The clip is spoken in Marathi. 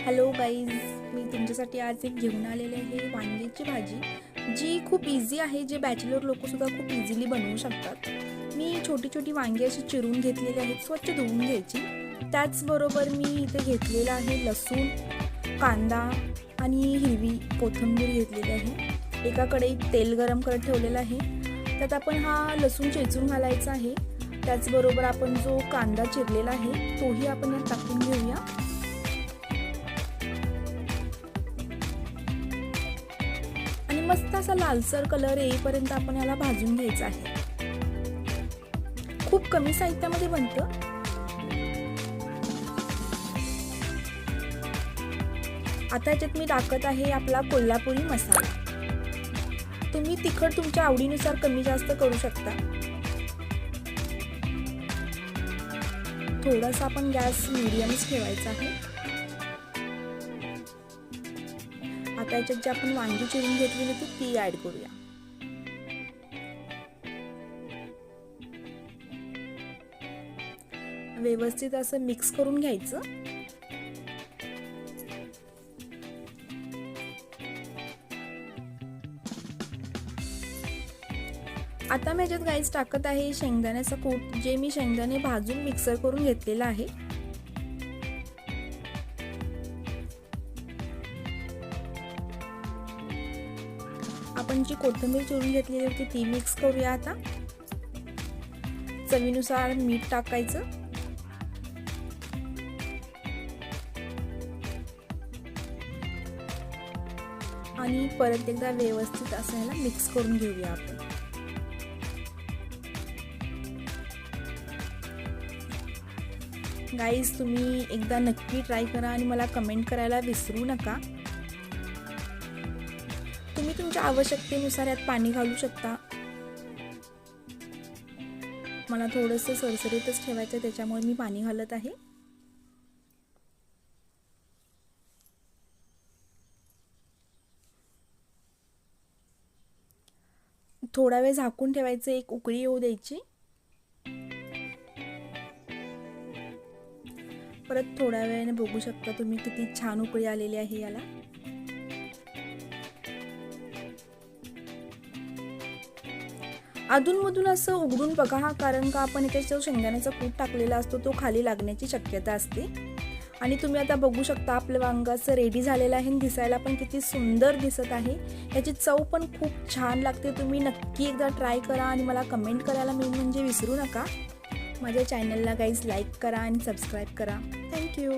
हॅलो गाईज, मी तुमच्यासाठी आज एक घेऊन आलेले आहे वांग्याची भाजी, जी खूप इझी आहे, जे बॅचलर लोकसुद्धा खूप इझिली बनवू शकतात. मी छोटी छोटी वांगी अशी चिरून घेतलेली आहेत, स्वच्छ धुवून घ्यायची. त्याचबरोबर मी इथे घेतलेला आहे लसूण, कांदा आणि हिरवी कोथिंबीर घेतलेली आहे. एका कढईत तेल गरम करत ठेवलेलं आहे. त्यात आपण हा लसूण चेचून घालायचा आहे. त्याचबरोबर आपण जो कांदा चिरलेला आहे तोही आपण यात टाकून घेऊया. आणि मस्त असा लालसर कलर येईपर्यंत आपण याला भाजून घ्यायचा आहे. खूप कमी साहित्यामध्ये बनतं. आता याच्यात मी टाकत आहे आपला कोल्हापुरी मसाला. तुम्ही तिखट तुमच्या आवडीनुसार कमी जास्त करू शकता. थोडासा आपण गॅस मीडियमच ठेवायचा आहे. आता याच्यात जे आपण वांगी चिरून घेतलेली होती ती ऍड करूया. व्यवस्थित असं मिक्स करून घ्यायचं. आता मी याच्यात गाईस टाकत आहे शेंगदाण्याचा कूट, जे मी शेंगदाणे भाजून मिक्सर करून घेतलेला आहे. आपण जी कोथिंबीर चिरून घेतलेली होती ती मिक्स करूया. आता चवीनुसार मीठ टाकायचं. आणि परत एकदा व्यवस्थित असं ह्याला मिक्स करून घेऊया आपण. गाईज, तुम्ही एकदा नक्की ट्राय करा आणि मला कमेंट करायला विसरू नका. तुम्ही तुमच्या आवश्यकतेनुसार यात पाणी घालू शकता. मला थोडंसं सरसरीतच ठेवायचं, त्याच्यामुळे मी पाणी घालत आहे. थोडा वेळ झाकून ठेवायचं, एक उकळी येऊ द्यायची. परत थोड्या वेळाने बघू शकता तुम्ही किती छान उकळी आलेली आहे याला. अधूनमधून असं उघडून बघा, कारण का आपण इथे जो शेंगदाण्याचा कूट टाकलेला असतो तो खाली लागण्याची शक्यता असते. आणि तुम्ही आता बघू शकता आपलं वांगं असं रेडी झालेलं आहे. दिसायला पण किती सुंदर दिसत आहे. याची चव पण खूप छान लागते. तुम्ही नक्की एकदा ट्राय करा आणि मला कमेंट करायला मेन म्हणजे विसरू नका. माझ्या चॅनलला गाईज लाईक करा आणि सबस्क्राईब करा. थँक्यू.